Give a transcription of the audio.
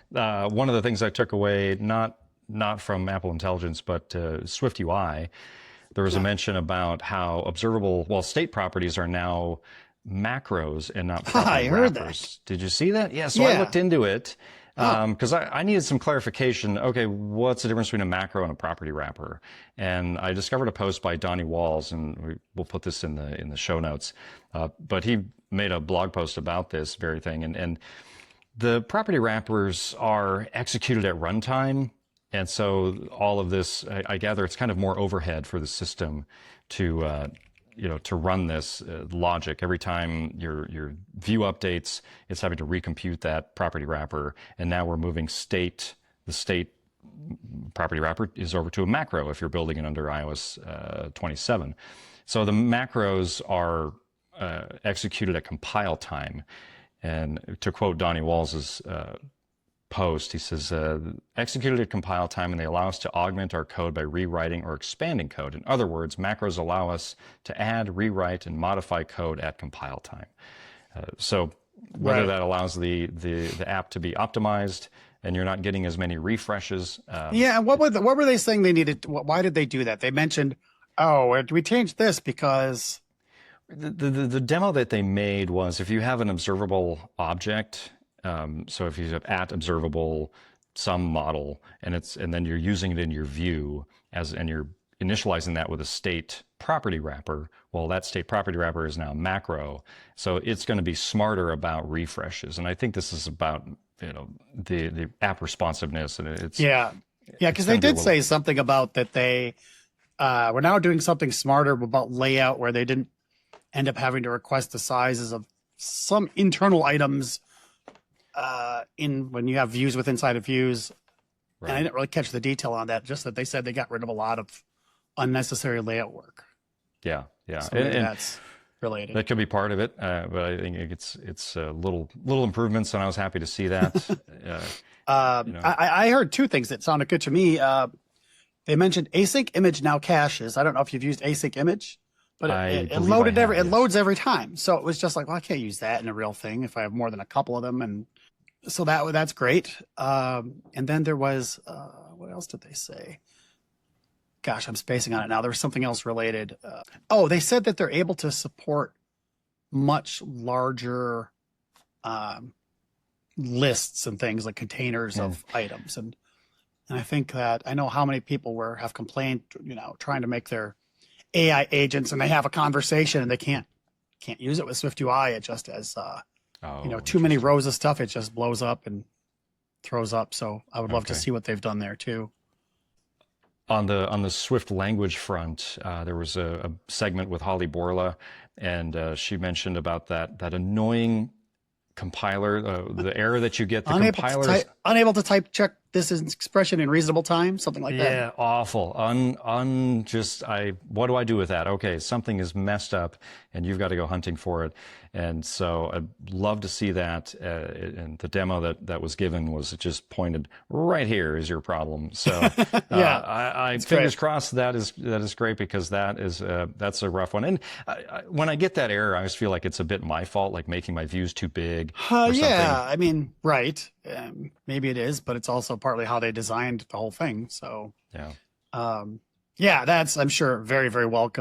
One of the things I took away, not from Apple Intelligence, but SwiftUI, there was a mention about how state properties are now macros and not I property heard that. wrappers. Did you see that? Yeah, so I Yeah. looked into it Oh, because I needed some clarification. Okay, what's the difference between a macro and a property wrapper? And I discovered a post by Donnie Walls, and we'll put this in the show notes. But he made a blog post about this very thing, and the property wrappers are executed at runtime. And so all of this, I gather it's kind of more overhead for the system to, to run this logic. Every time your view updates, it's having to recompute that property wrapper. And now we're moving the state property wrapper is over to a macro if you're building it under iOS 27. So the macros are executed at compile time. And to quote Donnie Walls's post, he says, executed at compile time, and they allow us to augment our code by rewriting or expanding code. In other words, macros allow us to add, rewrite, and modify code at compile time. So whether that allows the app to be optimized and you're not getting as many refreshes. yeah. What were they saying they needed? Why did they do that? They mentioned, oh, we changed this because The demo that they made was if you have an observable object, so if you have at observable some model and then you're using it in your view and you're initializing that with a state property wrapper, well, that state property wrapper is now macro, so it's going to be smarter about refreshes. And I think this is about the app responsiveness, and because they did say something about that they were now doing something smarter about layout where they didn't end up having to request the sizes of some internal items when you have views with inside of views. Right. And I didn't really catch the detail on that, just that they said they got rid of a lot of unnecessary layout work. Yeah. So and that's related. That could be part of it, but I think it's little improvements, and I was happy to see that. I heard two things that sounded good to me. They mentioned Async Image now caches. I don't know if you've used Async Image, but it loads every time. So it was just like, well, I can't use that in a real thing if I have more than a couple of them, and so that's great. And then there was what else did they say? Gosh, I'm spacing on it now. There was something else related. They said that they're able to support much larger lists and things like containers of items. And I think that I know how many people have complained, trying to make their AI agents and they have a conversation and they can't use it with SwiftUI. It just has, too many rows of stuff. It just blows up and throws up. So I would love to see what they've done there too. On the Swift language front, there was a segment with Holly Borla, and she mentioned about that annoying compiler, the error that you get. The compiler unable to type check this expression in reasonable time, something like that. Yeah, awful. What do I do with that? Okay, something is messed up, and you've got to go hunting for it. And so I'd love to see that. And the demo that was given was just pointed right here is your problem. So I fingers crossed that is great, because that's a rough one. And when I get that error, I always feel like it's a bit my fault, like making my views too big. I mean, right. Maybe it is, but it's also partly how they designed the whole thing. So that's, I'm sure, very, very welcome.